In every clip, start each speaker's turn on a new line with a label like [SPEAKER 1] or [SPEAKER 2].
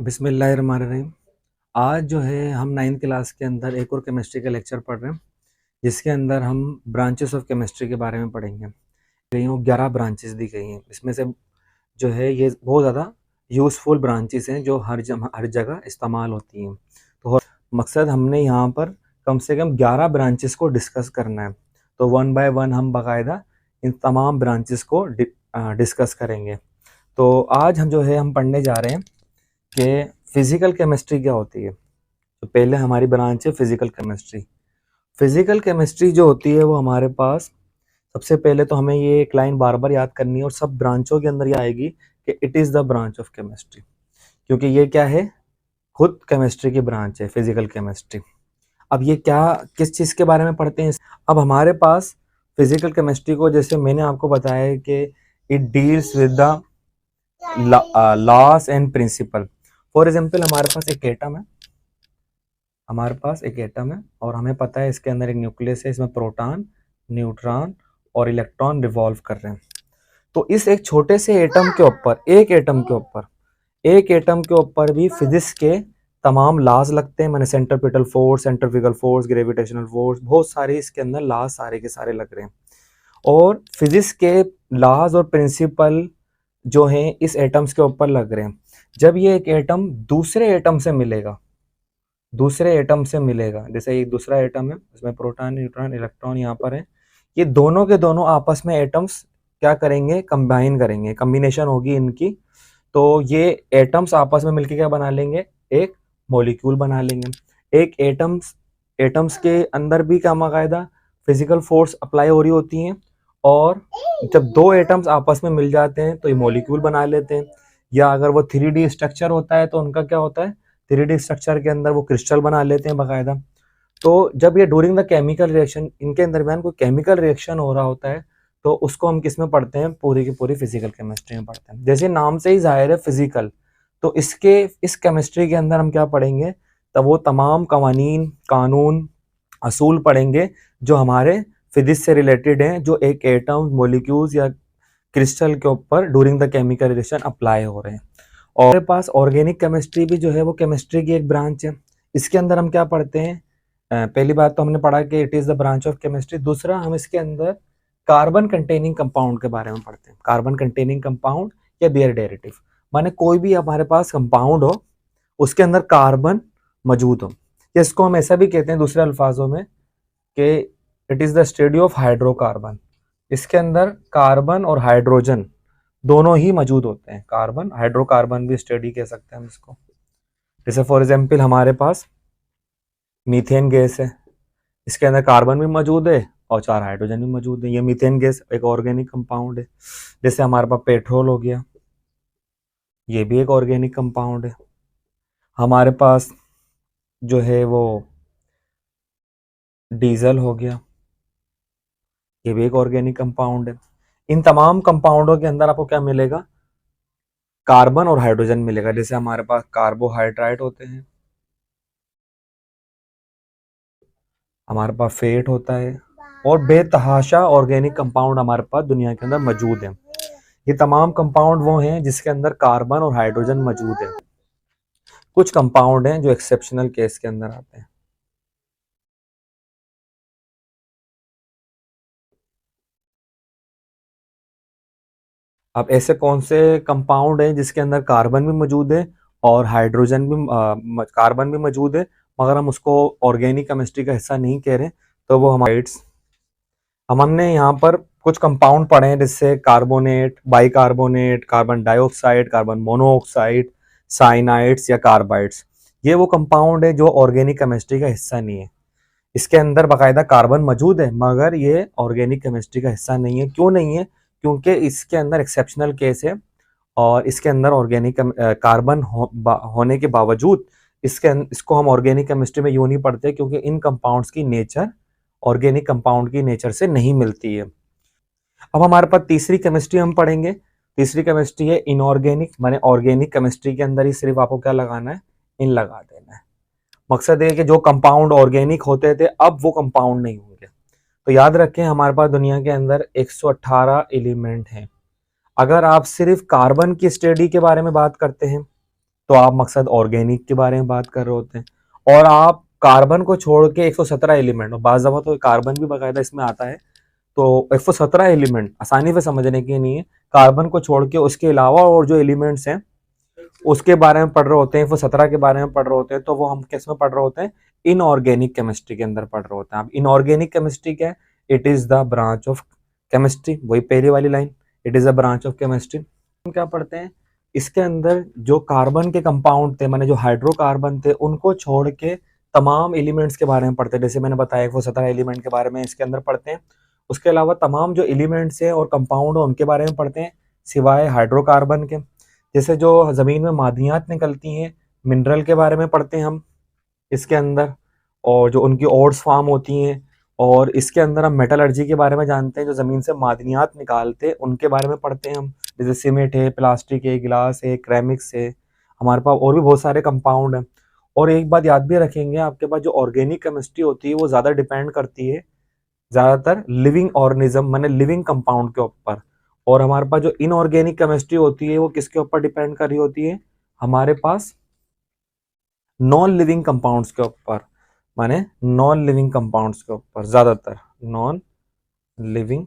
[SPEAKER 1] बिस्मिल्लाहिर्रहमानिर्रहीम। आज जो है हम 9th क्लास के अंदर एक और केमिस्ट्री का लेक्चर पढ़ रहे हैं, जिसके अंदर हम ब्रांचेस ऑफ केमिस्ट्री के बारे में पढ़ेंगे। गई वो 11 ब्रांचेस दी गई हैं। इसमें से जो है ये बहुत ज़्यादा यूज़फुल ब्रांचेस हैं जो हर जगह इस्तेमाल होती हैं। तो मकसद हमने यहाँ पर कम से कम 11 ब्रांचेस को डिस्कस करना है। तो वन बाय वन हम बाकायदा इन तमाम ब्रांचेस को डिस्कस करेंगे। तो आज हम पढ़ने जा रहे हैं कि फिज़िकल केमिस्ट्री क्या होती है। तो पहले हमारी ब्रांच है फिज़िकल केमिस्ट्री। फिज़िकल केमिस्ट्री जो होती है वो हमारे पास सबसे पहले तो हमें ये एक लाइन बार बार याद करनी है और सब ब्रांचों के अंदर ये आएगी कि it is the branch of chemistry, क्योंकि ये क्या है, खुद केमिस्ट्री की ब्रांच है फिज़िकल केमिस्ट्री। अब ये क्या किस चीज़ के बारे में पढ़ते हैं। अब हमारे पास फिज़िकल केमिस्ट्री को, जैसे मैंने आपको बताया है कि it deals with the loss and principle. For example हमारे पास एक एटम है और हमें पता है इसके अंदर एक न्यूक्लियस है, इसमें प्रोटॉन, न्यूट्रॉन और इलेक्ट्रॉन रिवॉल्व कर रहे हैं। तो इस एक छोटे से एटम के ऊपर एक एटम के ऊपर भी फिजिक्स के तमाम लॉज लगते हैं। मैंने centripetal force, centrifugal force, gravitational force, बहुत सारे इसके अंदर लॉज सारे के सारे लग रहे हैं। और फिजिक्स के लॉज और प्रिंसिपल जो हैं इस एटम्स के ऊपर लग रहे हैं। जब ये एक एटम दूसरे एटम से मिलेगा, जैसे एक दूसरा एटम है, इसमें प्रोटॉन, न्यूट्रॉन, इलेक्ट्रॉन यहाँ पर है, ये दोनों के दोनों आपस में एटम्स क्या करेंगे, कंबाइन करेंगे, कम्बिनेशन होगी इनकी। तो ये एटम्स आपस में मिलकर क्या बना लेंगे, एक मॉलिक्यूल बना लेंगे। एक एटम्स के अंदर भी क्या बाकायदा फिजिकल फोर्स अप्लाई हो रही होती हैं, और जब दो एटम्स आपस में मिल जाते हैं तो ये मॉलिक्यूल बना लेते हैं। या अगर वो 3D स्ट्रक्चर होता है तो उनका क्या होता है, 3D स्ट्रक्चर के अंदर वो क्रिस्टल बना लेते हैं बाकायदा। तो जब ये ड्यूरिंग द केमिकल रिएक्शन, इनके दरमियान कोई केमिकल रिएक्शन हो रहा होता है, तो उसको हम किस में पढ़ते हैं, पूरी की पूरी फिजिकल केमिस्ट्री में पढ़ते हैं। जैसे नाम से ही जाहिर है फिजिकल, तो इस केमिस्ट्री के अंदर हम क्या पढ़ेंगे, तब वो तमाम कवानीन, कानून, असूल पढ़ेंगे जो हमारे फिजिक्स से रिलेटेड हैं, जो एक एटम, मॉलिक्यूल्स या क्रिस्टल के ऊपर during the chemical reaction apply हो रहे हैं। और हमारे पास ऑर्गेनिक केमिस्ट्री भी जो है वो केमिस्ट्री की एक ब्रांच है। इसके अंदर हम क्या पढ़ते हैं, पहली बात तो हमने पढ़ा कि it is the branch of chemistry. दूसरा, हम इसके अंदर कार्बन कंटेनिंग कंपाउंड के बारे में पढ़ते हैं। कार्बन कंटेनिंग कंपाउंड या देयर डेरिवेटिव, माने कोई भी हमारे पास कंपाउंड हो, उसके अंदर कार्बन मौजूद हो। इसको हम ऐसा भी कहते हैं दूसरे अल्फाजों में कि it is the study of hydrocarbon. इसके अंदर कार्बन और हाइड्रोजन दोनों ही मौजूद होते हैं। कार्बन, हाइड्रोकार्बन भी स्टडी कह सकते हैं हम इसको। जैसे फॉर एग्जाम्पल हमारे पास मीथेन गैस है, इसके अंदर कार्बन भी मौजूद है और 4 हाइड्रोजन भी मौजूद है। ये मीथेन गैस एक ऑर्गेनिक कंपाउंड है। जैसे हमारे पास पेट्रोल हो गया, ये भी एक ऑर्गेनिक कंपाउंड है। हमारे पास जो है वो डीजल हो गया, ये भी एक ऑर्गेनिक कंपाउंड है। इन तमाम कंपाउंडों के अंदर आपको क्या मिलेगा, कार्बन और हाइड्रोजन मिलेगा। जैसे हमारे पास कार्बोहाइड्रेट होते हैं, हमारे पास फेट होता है, और बेतहाशा ऑर्गेनिक कंपाउंड हमारे पास दुनिया के अंदर मौजूद है। ये तमाम कंपाउंड वो हैं जिसके अंदर कार्बन और हाइड्रोजन मौजूद है। कुछ कंपाउंड हैं जो एक्सेप्शनल केस के अंदर आते हैं। अब ऐसे कौन से कंपाउंड हैं जिसके अंदर कार्बन भी मौजूद है और हाइड्रोजन भी, कार्बन भी मौजूद है, मगर हम उसको ऑर्गेनिक केमिस्ट्री का हिस्सा नहीं कह रहे, तो वो हमारे हमने यहाँ पर कुछ कंपाउंड पढ़े हैं, जिससे carbonate, bicarbonate, carbon dioxide, carbon monoxide, cyanides या कार्बाइड्स। ये वो कंपाउंड है जो ऑर्गेनिक केमिस्ट्री का हिस्सा नहीं है। इसके अंदर बाकायदा कार्बन मौजूद है, मगर ये ऑर्गेनिक केमिस्ट्री का हिस्सा नहीं है। क्यों नहीं है, क्योंकि इसके अंदर एक्सेप्शनल केस है, और इसके अंदर ऑर्गेनिक कार्बन होने के बावजूद इसको हम ऑर्गेनिक केमिस्ट्री में यूं नहीं पढ़ते, क्योंकि इन कंपाउंड्स की नेचर ऑर्गेनिक कंपाउंड की नेचर से नहीं मिलती है। अब हमारे पास तीसरी केमिस्ट्री हम पढ़ेंगे। तीसरी केमिस्ट्री है इनऑर्गेनिक, माने ऑर्गेनिक केमिस्ट्री के अंदर ही सिर्फ आपको क्या लगाना है, इन लगा देना है। मकसद है कि जो कंपाउंड ऑर्गेनिक होते थे अब वो कंपाउंड नहीं होंगे। तो याद रखें, हमारे पास दुनिया के अंदर 118 एलिमेंट हैं। अगर आप सिर्फ कार्बन की स्टडी के बारे में बात करते हैं तो आप मकसद ऑर्गेनिक के बारे में बात कर रहे होते हैं। और आप कार्बन को छोड़ के 117 एलिमेंट, और बाज़ दफ़ा तो कार्बन भी बाकायदा इसमें आता है, तो 117 एलिमेंट आसानी से समझने के लिए कार्बन को छोड़ के उसके अलावा और जो एलिमेंट्स हैं उसके बारे में पढ़ रहे होते हैं, 117 के बारे में पढ़ रहे होते हैं, तो वो हम किस में पढ़ रहे होते हैं? इनऑर्गेनिक केमिस्ट्री के अंदर पढ़ रहे होते हैं। अब इनऑर्गेनिक केमिस्ट्री क्या है? It is the branch of chemistry, वही पहली वाली line, it is a branch of chemistry. हम क्या पढ़ते हैं? इसके अंदर जो कार्बन के कंपाउंड थे, माने जो हाइड्रोकार्बन थे, उनको छोड़ के तमाम एलिमेंट्स के बारे में पढ़ते हैं। जैसे मैंने बताया 117 एलिमेंट के बारे में इसके अंदर पढ़ते हैं। उसके अलावा तमाम जो एलिमेंट्स हैं और कंपाउंड हैं उनके बारे में पढ़ते हैं, सिवाय हाइड्रोकार्बन के। जैसे जो ज़मीन में मादनियात निकलती हैं, मिनरल के बारे में पढ़ते हैं हम इसके अंदर, और जो उनकी ओर्स फार्म होती हैं। और इसके अंदर हम मेटलर्जी के बारे में जानते हैं, जो ज़मीन से मादनियात निकालते हैं उनके बारे में पढ़ते हैं हम। जैसे सीमेंट है, प्लास्टिक है, गिलास है, क्रैमिक्स है, हमारे पास और भी बहुत सारे कंपाउंड हैं। और एक बात याद भी रखेंगे, आपके पास जो ऑर्गेनिक केमिस्ट्री होती है वो ज़्यादा डिपेंड करती है ज़्यादातर लिविंग ऑर्गेनिज्म माने लिविंग कंपाउंड के ऊपर। और हमारे पास जो इनऑर्गेनिक केमिस्ट्री होती है वो किसके ऊपर डिपेंड कर रही होती है? हमारे पास नॉन लिविंग कंपाउंड्स के ऊपर, माने नॉन लिविंग कंपाउंड्स के ऊपर, ज़्यादातर नॉन लिविंग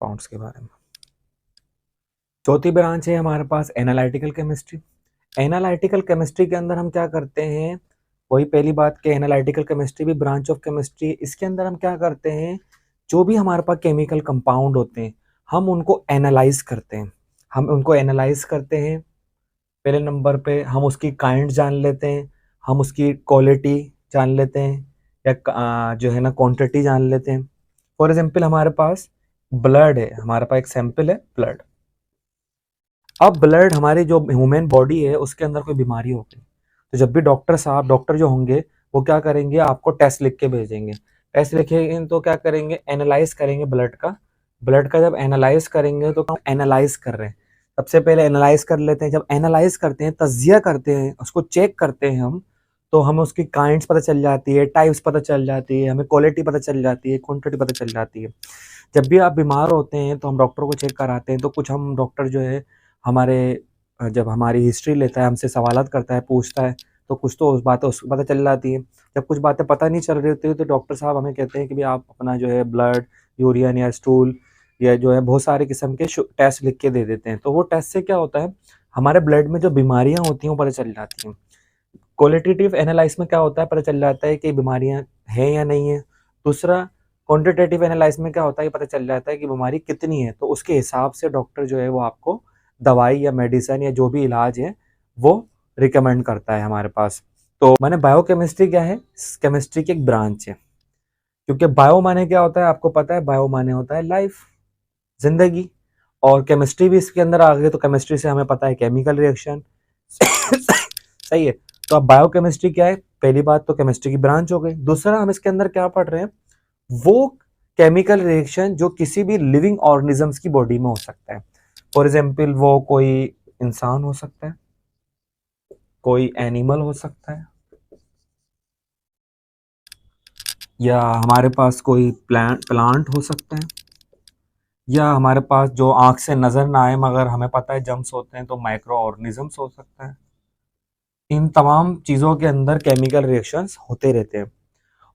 [SPEAKER 1] कंपाउंड्स के बारे में। चौथी ब्रांच है हमारे पास एनालिटिकल केमिस्ट्री। एनालिटिकल केमिस्ट्री के अंदर हम क्या करते हैं? वही पहली बात कि एनालिटिकल केमिस्ट्री भी ब्रांच ऑफ केमिस्ट्री। इसके अंदर हम क्या करते हैं? जो भी हमारे पास केमिकल कंपाउंड होते हैं हम उनको एनालाइज करते हैं। हम उनको एनालाइज करते हैं, पहले नंबर पे हम उसकी काइंड जान लेते हैं, हम उसकी क्वालिटी जान लेते हैं, या जो है ना क्वांटिटी जान लेते हैं। फॉर एग्जांपल हमारे पास ब्लड है, हमारे पास एक सैंपल है ब्लड। अब ब्लड हमारी जो ह्यूमन बॉडी है उसके अंदर कोई बीमारी हो गई, तो जब भी डॉक्टर साहब, डॉक्टर जो होंगे वो क्या करेंगे? आपको टेस्ट लिख के भेजेंगे। टेस्ट लिखेंगे तो क्या करेंगे? एनालाइज करेंगे ब्लड का। ब्लड का जब एनालाइज करेंगे तो हम एनालाइज कर रहे हैं, सबसे पहले एनालाइज कर लेते हैं। जब एनालाइज करते हैं, तज्जिया करते हैं, उसको चेक करते हैं हम, तो हमें उसकी काइंड्स पता चल जाती है, टाइप्स पता चल जाती है, हमें क्वालिटी पता चल जाती है, क्वांटिटी पता चल जाती है। जब भी आप बीमार होते हैं तो हम डॉक्टर को चेक कराते हैं, तो कुछ हम डॉक्टर जो है हमारे जब हमारी हिस्ट्री लेता है, हमसे सवालात करता है, पूछता है, तो कुछ तो उस बातें उसको पता चल जाती है। जब कुछ बातें पता नहीं चल रही होती है तो डॉक्टर साहब हमें कहते हैं कि भाई आप अपना जो है ब्लड, यूरिन या स्टूल या जो है बहुत सारे किस्म के टेस्ट लिख के दे देते हैं। तो वो टेस्ट से क्या होता है? हमारे ब्लड में जो बीमारियां होती हैं वो पता चल जाती हैं। क्वालिटेटिव एनालाइज में क्या होता है? पता चल जाता है कि बीमारियां हैं या नहीं है। दूसरा क्वांटिटेटिव एनालाइज में क्या होता है? पता चल जाता है कि बीमारी कितनी है, तो उसके हिसाब से डॉक्टर जो है वो आपको दवाई या मेडिसिन या जो भी इलाज है वो रिकमेंड करता है हमारे पास। तो माने बायोकेमिस्ट्री क्या है? केमिस्ट्री की एक ब्रांच है। क्योंकि बायो माने क्या होता है? आपको पता है, बायो माने होता है लाइफ, जिंदगी। और केमिस्ट्री भी इसके अंदर आ गई, तो केमिस्ट्री से हमें पता है केमिकल रिएक्शन सही है। तो अब बायोकेमिस्ट्री क्या है? पहली बात तो केमिस्ट्री की ब्रांच हो गई। दूसरा हम इसके अंदर क्या पढ़ रहे हैं? वो केमिकल रिएक्शन जो किसी भी लिविंग ऑर्गेनिजम्स की बॉडी में हो सकता है। फॉर एग्जाम्पल वो कोई इंसान हो सकता है, कोई एनिमल हो सकता है, या हमारे पास कोई प्लांट हो सकता है, या हमारे पास जो आंख से नजर ना आए मगर हमें पता है जम्स होते हैं, तो माइक्रो ऑर्गेनिजम्स हो सकता है। इन तमाम चीज़ों के अंदर केमिकल रिएक्शंस होते रहते हैं,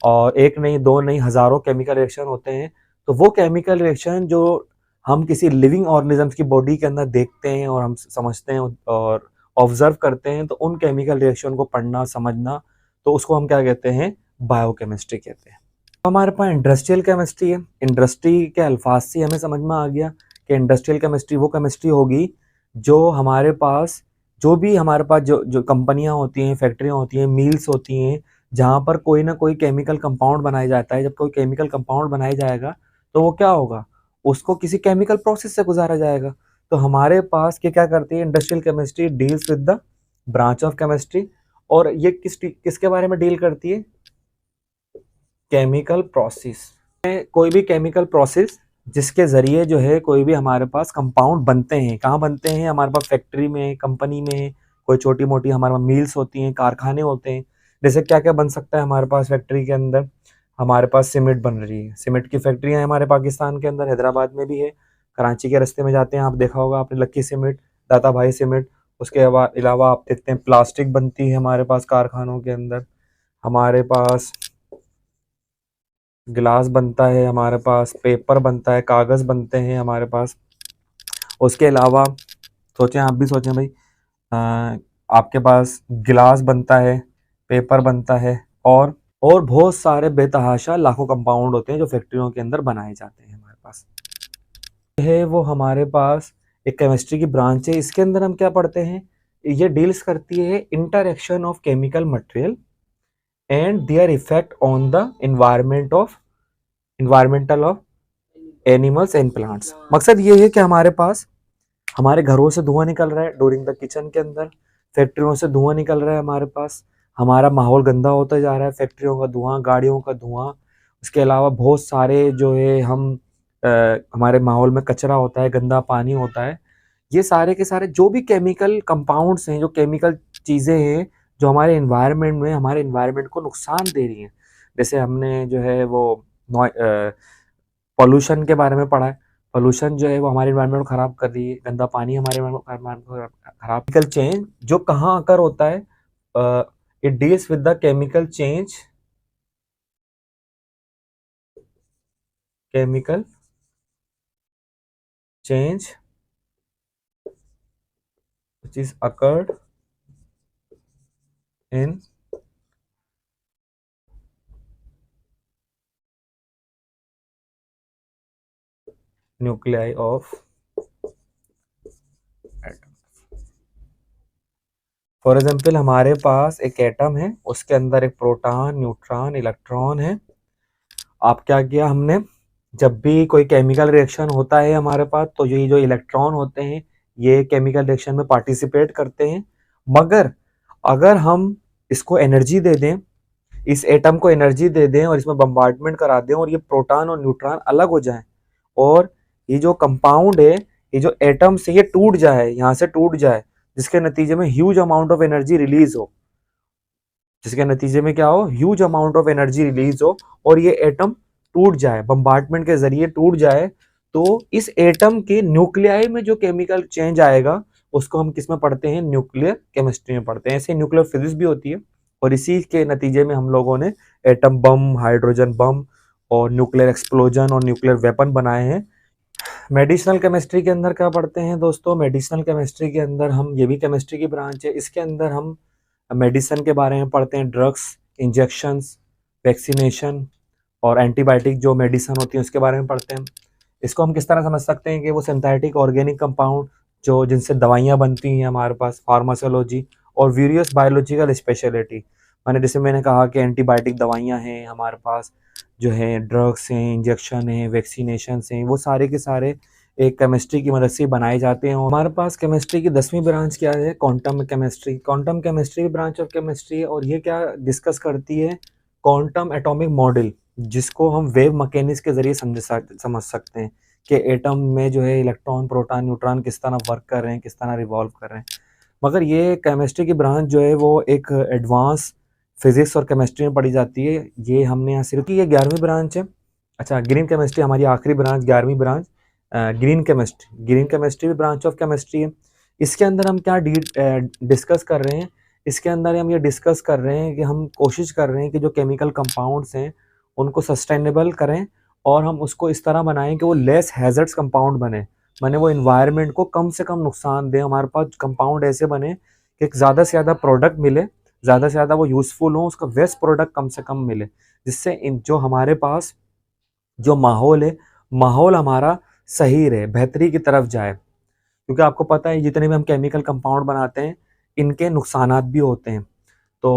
[SPEAKER 1] और एक नहीं, दो नहीं, हज़ारों केमिकल रिएक्शन होते हैं। तो वो केमिकल रिएक्शन जो हम किसी लिविंग ऑर्गेनिजम्स की बॉडी के अंदर देखते हैं और हम समझते हैं और ऑब्जर्व करते हैं, तो उन केमिकल रिएक्शन को पढ़ना, समझना, तो उसको हम क्या कहते हैं? बायोकेमिस्ट्री कहते हैं। हमारे पास इंडस्ट्रियल केमिस्ट्री है। इंडस्ट्री के अल्फाज से हमें समझ में आ गया कि इंडस्ट्रियल केमिस्ट्री वो केमिस्ट्री होगी जो हमारे पास, जो भी हमारे पास जो जो कंपनियां होती हैं, फैक्ट्रियां होती हैं, मिल्स होती हैं, जहाँ पर कोई ना कोई केमिकल कंपाउंड बनाया जाता है। जब कोई केमिकल कंपाउंड बनाया जाएगा तो वो क्या होगा? उसको किसी केमिकल प्रोसेस से गुजारा जाएगा। तो हमारे पास क्या करती है? Industrial chemistry deals with the branch of chemistry. और ये किसके बारे में डील करती है? Chemical process. कोई भी केमिकल प्रोसेस जिसके ज़रिए जो है कोई भी हमारे पास कंपाउंड बनते हैं। कहाँ बनते हैं? हमारे पास फैक्ट्री में, कंपनी में, कोई छोटी मोटी हमारे पास मिल्स होती हैं, कारखाने होते हैं। जैसे क्या क्या बन सकता है हमारे पास फैक्ट्री के अंदर? हमारे पास सीमेंट बन रही है, सीमेंट की फैक्ट्रियाँ हैं हमारे पाकिस्तान के अंदर, हैदराबाद में भी है, कराची के रास्ते में जाते हैं आप देखा होगा आपने लक्की सीमेंट, दाता भाई सीमेंट। उसके अलावा आप देखते हैं प्लास्टिक बनती है हमारे पास कारखानों के अंदर, हमारे पास गिलास बनता है, हमारे पास पेपर बनता है, कागज़ बनते हैं हमारे पास। उसके अलावा सोचें, आप भी सोचें भाई, आपके पास गिलास बनता है, पेपर बनता है, और बहुत सारे बेतहाशा लाखों कंपाउंड होते हैं जो फैक्ट्रियों के अंदर बनाए जाते हैं हमारे पास। है वो हमारे पास एक केमिस्ट्री की ब्रांच है, इसके अंदर हम क्या पढ़ते हैं, ये डील्स करती है interaction of chemical material and their effect on the environmental of animals and plants. मकसद ये है कि हमारे पास हमारे घरों से धुआं निकल रहा है ड्यूरिंग द किचन के अंदर, फैक्ट्रियों से धुआं निकल रहा है हमारे पास, हमारा माहौल गंदा होता जा रहा है, फैक्ट्रियों का धुआं, गाड़ियों का धुआं। उसके अलावा बहुत सारे जो है हमारे माहौल में कचरा होता है, गंदा पानी होता है। ये सारे के सारे जो भी केमिकल कंपाउंड्स हैं, जो केमिकल चीज़ें हैं जो हमारे एनवायरनमेंट में हमारे एनवायरनमेंट को नुकसान दे रही हैं। जैसे हमने जो है वो पॉल्यूशन के बारे में पढ़ा है, पॉल्यूशन जो है वो हमारे एनवायरनमेंट को खराब कर रही है, गंदा पानी हमारे एनवायरनमेंट को खराब। केमिकल चेंज जो कहाँ अकर होता है, it deals with the chemical change which is occurred in nuclei of atom। For example हमारे पास एक एटम है, उसके अंदर एक प्रोटॉन, न्यूट्रॉन, इलेक्ट्रॉन है। आप क्या किया हमने, जब भी कोई केमिकल रिएक्शन होता है हमारे पास तो ये जो इलेक्ट्रॉन होते हैं ये केमिकल रिएक्शन में पार्टिसिपेट करते हैं, मगर अगर हम इसको एनर्जी दे दें, इस एटम को एनर्जी दे दें और इसमें बम्बार्डमेंट करा दें और ये प्रोटॉन और न्यूट्रॉन अलग हो जाएं और ये जो कंपाउंड है, ये जो एटम से ये टूट जाए, यहाँ से टूट जाए, जिसके नतीजे में huge amount of energy release हो, जिसके नतीजे में क्या हो, huge amount of energy release हो और ये एटम टूट जाए, बम्बार्डमेंट के जरिए टूट जाए, तो इस एटम के न्यूक्लियाई में जो केमिकल चेंज आएगा उसको हम किस में पढ़ते हैं, न्यूक्लियर केमिस्ट्री में पढ़ते हैं। ऐसे न्यूक्लियर फिजिक्स भी होती है और इसी के नतीजे में हम लोगों ने एटम बम, हाइड्रोजन बम और न्यूक्लियर एक्सप्लोजन और न्यूक्लियर वेपन बनाए हैं। मेडिसिनल केमिस्ट्री के अंदर क्या पढ़ते हैं दोस्तों, मेडिसिनल केमिस्ट्री के अंदर हम, ये भी केमिस्ट्री की ब्रांच है, इसके अंदर हम मेडिसिन के बारे में पढ़ते हैं, ड्रग्स, इंजेक्शंस, वैक्सीनेशन और एंटीबायोटिक जो मेडिसिन होती है उसके बारे में पढ़ते हैं। इसको हम किस तरह समझ सकते हैं कि वो सिंथेटिक ऑर्गेनिक कंपाउंड जो जिनसे दवाइयाँ बनती हैं हमारे पास, फार्माकोलॉजी और वेरियस बायोलॉजिकल स्पेशलिटी। जैसे मैंने कहा कि एंटीबायोटिक दवाइयाँ हैं हमारे पास, जो है ड्रग्स हैं, इंजेक्शन हैं, वैक्सीनेशन हैं, वो सारे के सारे एक केमिस्ट्री की मदद से बनाए जाते हैं। हमारे पास केमिस्ट्री की 10वीं ब्रांच क्या है, quantum chemistry. Quantum chemistry branch of chemistry, और ये क्या डिस्कस करती है, क्वांटम एटॉमिक मॉडल, जिसको हम वेव मैकेनिक्स के जरिए समझ सकते हैं कि एटम में जो है इलेक्ट्रॉन, प्रोटॉन, न्यूट्रॉन किस तरह वर्क कर रहे हैं, किस तरह रिवॉल्व कर रहे हैं। मगर ये केमिस्ट्री की ब्रांच जो है वो एक एडवांस फिजिक्स और केमिस्ट्री में पढ़ी जाती है। ये हमने यहाँ सिर्फ की, ये 11वीं ब्रांच है। अच्छा, ग्रीन केमिस्ट्री हमारी आखिरी ब्रांच, 11वीं ब्रांच, ग्रीन केमिस्ट्री भी ब्रांच ऑफ केमिस्ट्री है। इसके अंदर हम क्या डिस्कस कर रहे हैं, इसके अंदर हम ये डिस्कस कर रहे हैं कि हम कोशिश कर रहे हैं कि जो केमिकल कंपाउंड्स हैं उनको सस्टेनेबल करें और हम उसको इस तरह बनाएं कि वो लेस हैजर्ड्स कंपाउंड बने, माने वो इन्वायरमेंट को कम से कम नुकसान दें। हमारे पास कंपाउंड ऐसे बने कि ज़्यादा से ज़्यादा प्रोडक्ट मिले, ज़्यादा से ज़्यादा वो यूज़फुल हो, उसका वेस्ट प्रोडक्ट कम से कम मिले, जिससे जो हमारे पास जो माहौल है, माहौल हमारा सही रहे, बेहतरी की तरफ जाए। क्योंकि आपको पता है जितने भी हम केमिकल कंपाउंड बनाते हैं इनके नुकसानात भी होते हैं। तो